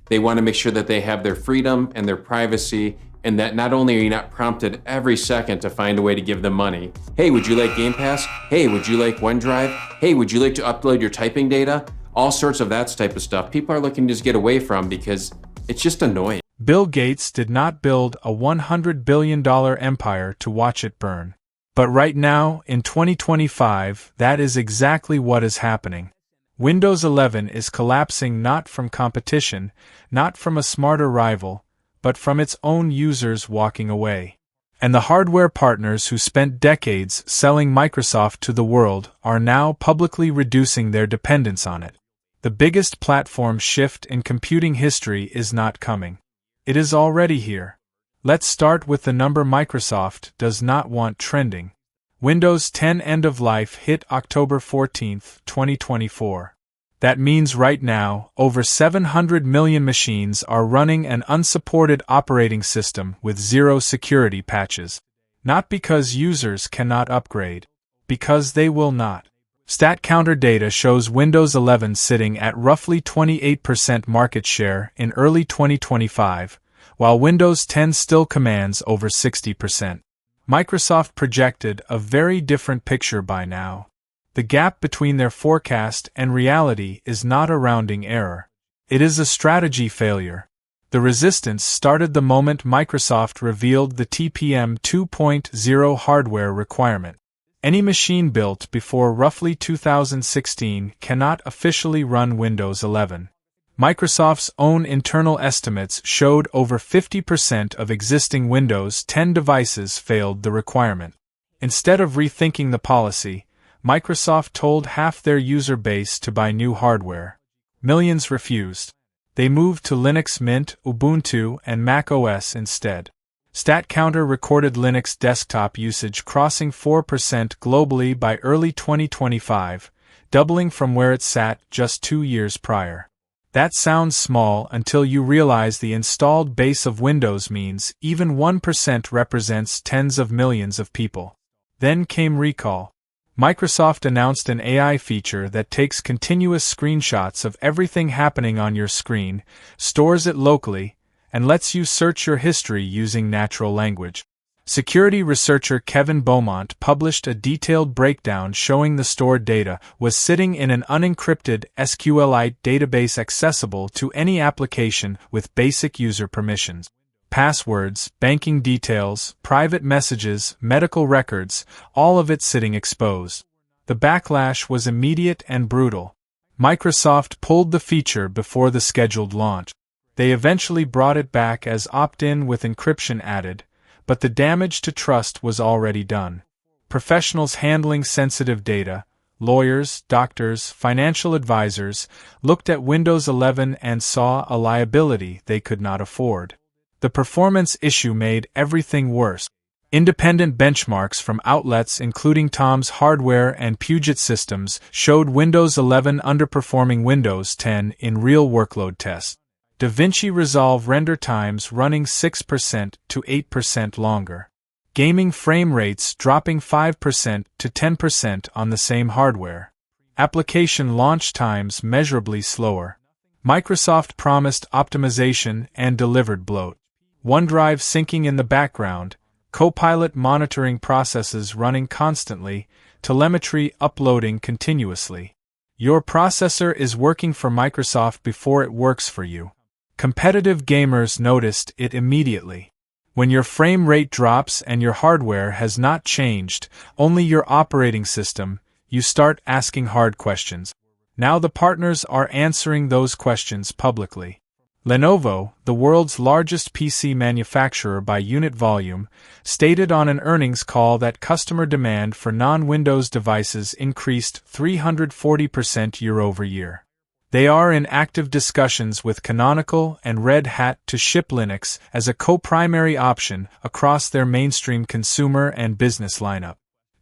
They want to make sure that they have their freedom and their privacy, and that not only are you not prompted every second to find a way to give them money. Hey, would you like Game Pass? Hey, would you like OneDrive? Hey, would you like to upload your typing data? All sorts of that type of stuff people are looking to just get away from because it's just annoying. Bill Gates did not build a $100 billion empire to watch it burn. But right now, in 2025, that is exactly what is happening. Windows 11 is collapsing not from competition, not from a smarter rival, but from its own users walking away. And the hardware partners who spent decades selling Microsoft to the world are now publicly reducing their dependence on it. The biggest platform shift in computing history is not coming. It is already here. Let's start with the number Microsoft does not want trending. Windows 10 end of life hit October 14, 2024. That means right now, over 700 million machines are running an unsupported operating system with zero security patches. Not because users cannot upgrade. Because they will not. StatCounter data shows Windows 11 sitting at roughly 28% market share in early 2025, while Windows 10 still commands over 60%. Microsoft projected a very different picture by now. The gap between their forecast and reality is not a rounding error. It is a strategy failure. The resistance started the moment Microsoft revealed the TPM 2.0 hardware requirement. Any machine built before roughly 2016 cannot officially run Windows 11. Microsoft's own internal estimates showed over 50% of existing Windows 10 devices failed the requirement. Instead of rethinking the policy, Microsoft told half their user base to buy new hardware. Millions refused. They moved to Linux Mint, Ubuntu, and macOS instead. StatCounter recorded Linux desktop usage crossing 4% globally by early 2025, doubling from where it sat just 2 years prior. That sounds small until you realize the installed base of Windows means even 1% represents tens of millions of people. Then came recall. Microsoft announced an AI feature that takes continuous screenshots of everything happening on your screen, stores it locally, and lets you search your history using natural language. Security researcher Kevin Beaumont published a detailed breakdown showing the stored data was sitting in an unencrypted SQLite database accessible to any application with basic user permissions. Passwords, banking details, private messages, medical records, all of it sitting exposed. The backlash was immediate and brutal. Microsoft pulled the feature before the scheduled launch. They eventually brought it back as opt-in with encryption added, but the damage to trust was already done. Professionals handling sensitive data, lawyers, doctors, financial advisors, looked at Windows 11 and saw a liability they could not afford. The performance issue made everything worse. Independent benchmarks from outlets including Tom's Hardware and Puget Systems showed Windows 11 underperforming Windows 10 in real workload tests. DaVinci Resolve render times running 6% to 8% longer. Gaming frame rates dropping 5% to 10% on the same hardware. Application launch times measurably slower. Microsoft promised optimization and delivered bloat. OneDrive syncing in the background, Copilot monitoring processes running constantly, telemetry uploading continuously. Your processor is working for Microsoft before it works for you. Competitive gamers noticed it immediately. When your frame rate drops and your hardware has not changed, only your operating system, you start asking hard questions. Now the partners are answering those questions publicly. Lenovo, the world's largest PC manufacturer by unit volume, stated on an earnings call that customer demand for non-Windows devices increased 340% year-over-year. They are in active discussions with Canonical and Red Hat to ship Linux as a co-primary option across their mainstream consumer and business lineup.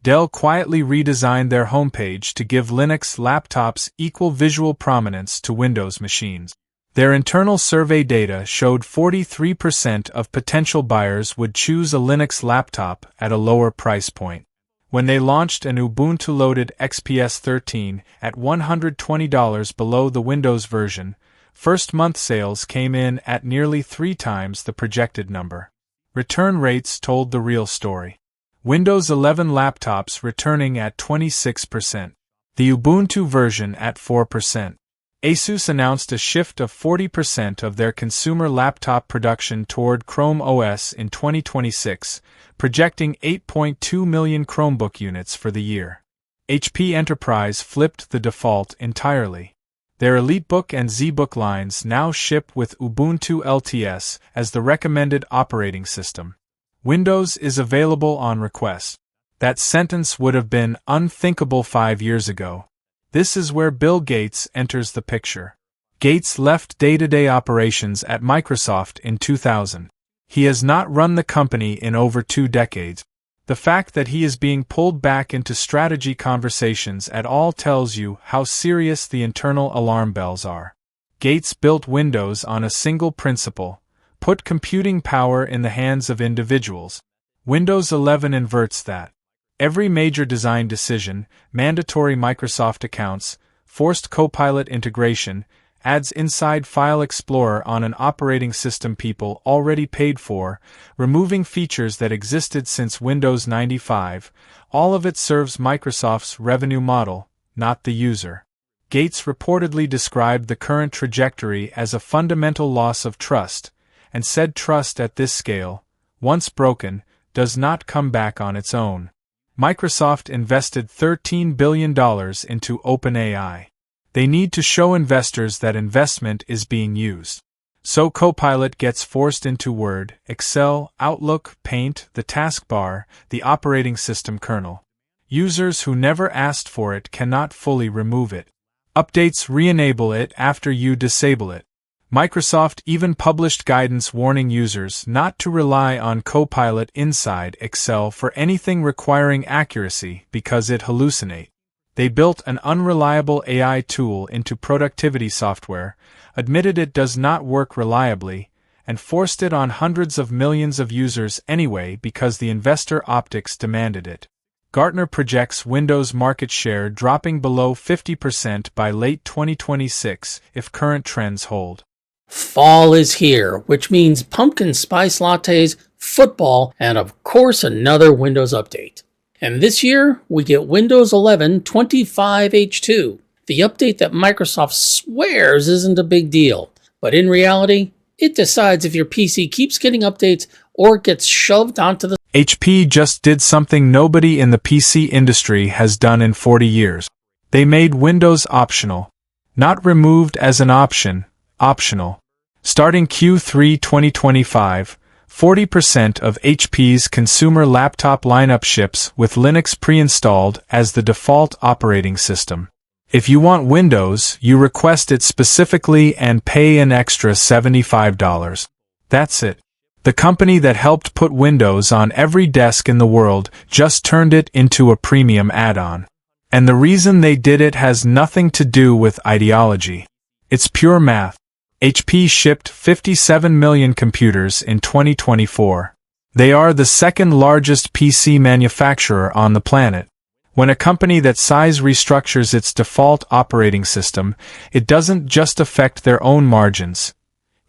Dell quietly redesigned their homepage to give Linux laptops equal visual prominence to Windows machines. Their internal survey data showed 43% of potential buyers would choose a Linux laptop at a lower price point. When they launched an Ubuntu-loaded XPS 13 at $120 below the Windows version, First-month sales came in at nearly 3 times the projected number. Return rates told the real story. Windows 11 laptops returning at 26%. The Ubuntu version at 4%. Asus announced a shift of 40% of their consumer laptop production toward Chrome OS in 2026, projecting 8.2 million Chromebook units for the year. HP Enterprise flipped the default entirely. Their EliteBook and ZBook lines now ship with Ubuntu LTS as the recommended operating system. Windows is available on request. That sentence would have been unthinkable 5 years ago. This is where Bill Gates enters the picture. Gates left day-to-day operations at Microsoft in 2000. He has not run the company in over 2 decades. The fact that he is being pulled back into strategy conversations at all tells you how serious the internal alarm bells are. Gates built Windows on a single principle: put computing power in the hands of individuals. Windows 11 inverts that. Every major design decision, mandatory Microsoft accounts, forced Copilot integration, adds Inside File Explorer on an operating system people already paid for, removing features that existed since Windows 95, all of it serves Microsoft's revenue model, not the user. Gates reportedly described the current trajectory as a fundamental loss of trust, and said trust at this scale, once broken, does not come back on its own. Microsoft invested $13 billion into OpenAI. They need to show investors that investment is being used. So Copilot gets forced into Word, Excel, Outlook, Paint, the taskbar, the operating system kernel. Users who never asked for it cannot fully remove it. Updates re-enable it after you disable it. Microsoft even published guidance warning users not to rely on Copilot inside Excel for anything requiring accuracy because it hallucinates. They built an unreliable AI tool into productivity software, admitted it does not work reliably, and forced it on hundreds of millions of users anyway because the investor optics demanded it. Gartner projects Windows market share dropping below 50% by late 2026 if current trends hold. Fall is here, which means pumpkin spice lattes, football, and of course another Windows update. And this year, we get Windows 11 25H2, the update that Microsoft swears isn't a big deal. But in reality, it decides if your PC keeps getting updates or gets shoved onto the... HP just did something nobody in the PC industry has done in 40 years. They made Windows optional. Not removed as an option, optional. Starting Q3 2025, 40% of HP's consumer laptop lineup ships with Linux pre-installed as the default operating system. If you want Windows, you request it specifically and pay an extra $75. That's it. The company that helped put Windows on every desk in the world just turned it into a premium add-on. And the reason they did it has nothing to do with ideology. It's pure math. HP shipped 57 million computers in 2024. They are the second largest PC manufacturer on the planet. When a company that size restructures its default operating system, it doesn't just affect their own margins.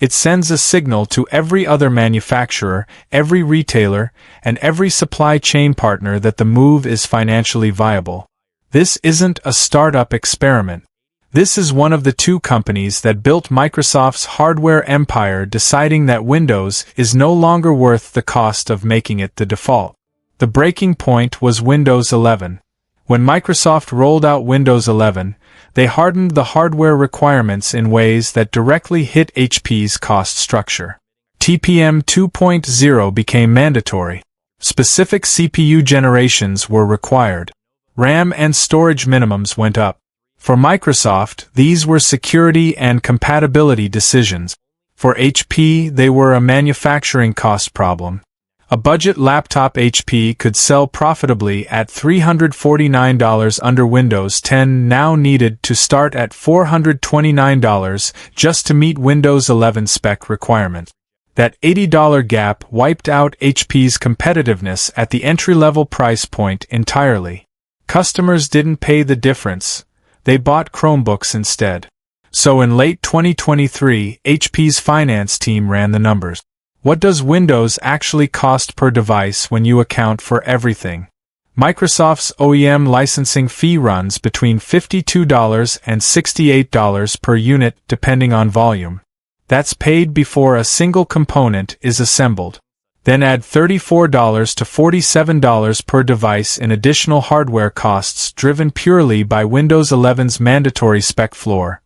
It sends a signal to every other manufacturer, every retailer, and every supply chain partner that the move is financially viable. This isn't a startup experiment. This is one of the 2 companies that built Microsoft's hardware empire deciding that Windows is no longer worth the cost of making it the default. The breaking point was Windows 11. When Microsoft rolled out Windows 11, they hardened the hardware requirements in ways that directly hit HP's cost structure. TPM 2.0 became mandatory. Specific CPU generations were required. RAM and storage minimums went up. For Microsoft, these were security and compatibility decisions. For HP, they were a manufacturing cost problem. A budget laptop HP could sell profitably at $349 under Windows 10 now needed to start at $429 just to meet Windows 11 spec requirements. That $80 gap wiped out HP's competitiveness at the entry-level price point entirely. Customers didn't pay the difference. They bought Chromebooks instead. So in late 2023, HP's finance team ran the numbers. What does Windows actually cost per device when you account for everything? Microsoft's OEM licensing fee runs between $52 and $68 per unit depending on volume. That's paid before a single component is assembled. Then add $34 to $47 per device in additional hardware costs driven purely by Windows 11's mandatory spec floor.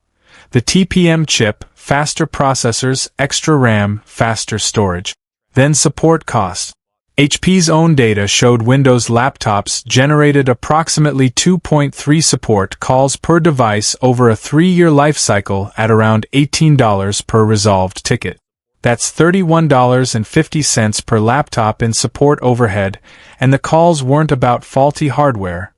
The TPM chip, faster processors, extra RAM, faster storage. Then support costs. HP's own data showed Windows laptops generated approximately 2.3 support calls per device over a 3-year life cycle at around $18 per resolved ticket. That's $31.50 per laptop in support overhead, and the calls weren't about faulty hardware.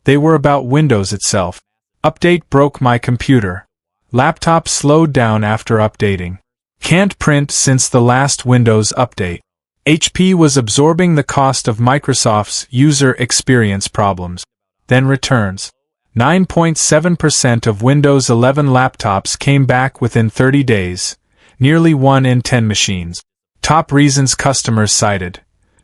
They were about Windows itself. Update broke my computer. Laptop slowed down after updating. Can't print since the last Windows update. HP was absorbing the cost of Microsoft's user experience problems. Then returns. 9.7% of Windows 11 laptops came back within 30 days, nearly 1 in 10 machines. Top reasons customers cited: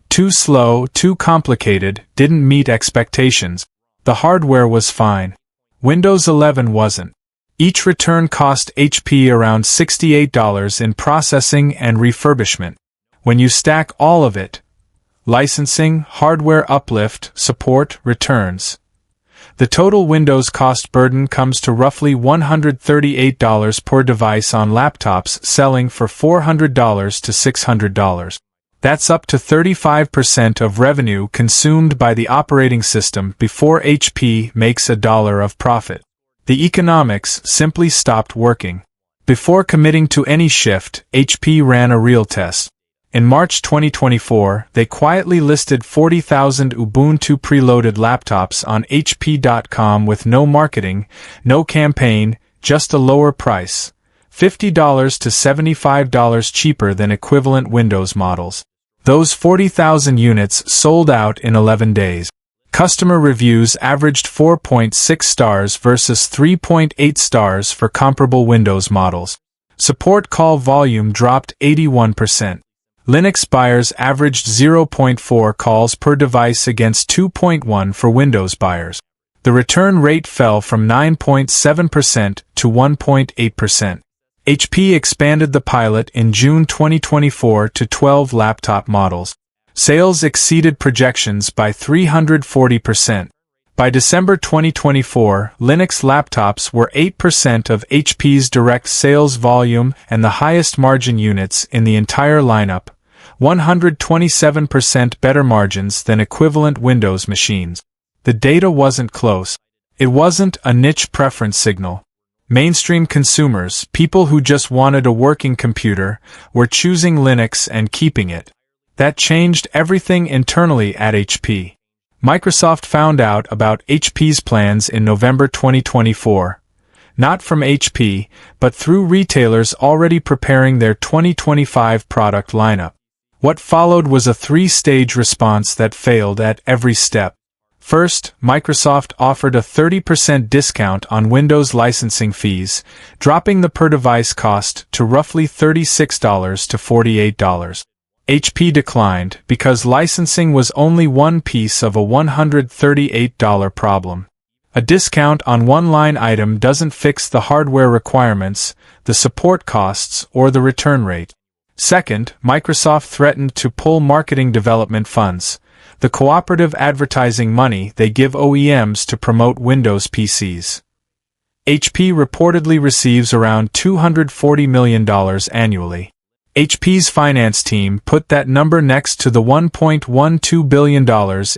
too slow, too complicated, didn't meet expectations. The hardware was fine. Windows 11 wasn't. Each return cost HP around $68 in processing and refurbishment. When you stack all of it, licensing, hardware uplift, support, returns, the total Windows cost burden comes to roughly $138 per device on laptops selling for $400 to $600. That's up to 35% of revenue consumed by the operating system before HP makes $1 of profit. The economics simply stopped working. Before committing to any shift, HP ran a real test. In March 2024, they quietly listed 40,000 Ubuntu preloaded laptops on HP.com with no marketing, no campaign, just a lower price, $50 to $75 cheaper than equivalent Windows models. Those 40,000 units sold out in 11 days. Customer reviews averaged 4.6 stars versus 3.8 stars for comparable Windows models. Support call volume dropped 81%. Linux buyers averaged 0.4 calls per device against 2.1 for Windows buyers. The return rate fell from 9.7% to 1.8%. HP expanded the pilot in June 2024 to 12 laptop models. Sales exceeded projections by 340%. By December 2024, Linux laptops were 8% of HP's direct sales volume and the highest margin units in the entire lineup, 127% better margins than equivalent Windows machines. The data wasn't close. It wasn't a niche preference signal. Mainstream consumers, people who just wanted a working computer, were choosing Linux and keeping it. That changed everything internally at HP. Microsoft found out about HP's plans in November 2024. Not from HP, but through retailers already preparing their 2025 product lineup. What followed was a 3-stage response that failed at every step. First, Microsoft offered a 30% discount on Windows licensing fees, dropping the per-device cost to roughly $36 to $48. HP declined because licensing was only one piece of a $138 problem. A discount on one line item doesn't fix the hardware requirements, the support costs, or the return rate. Second, Microsoft threatened to pull marketing development funds, the cooperative advertising money they give OEMs to promote Windows PCs. HP reportedly receives around $240 million annually. HP's finance team put that number next to the $1.12 billion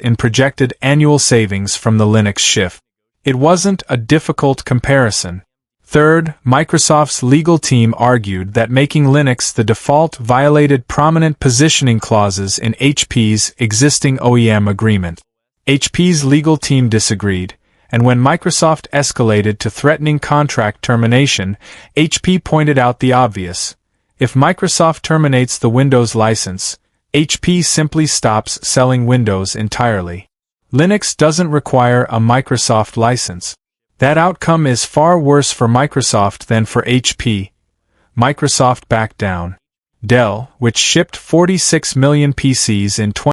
in projected annual savings from the Linux shift. It wasn't a difficult comparison. Third, Microsoft's legal team argued that making Linux the default violated prominent positioning clauses in HP's existing OEM agreement. HP's legal team disagreed, and when Microsoft escalated to threatening contract termination, HP pointed out the obvious. If Microsoft terminates the Windows license, HP simply stops selling Windows entirely. Linux doesn't require a Microsoft license. That outcome is far worse for Microsoft than for HP. Microsoft backed down. Dell, which shipped 46 million PCs in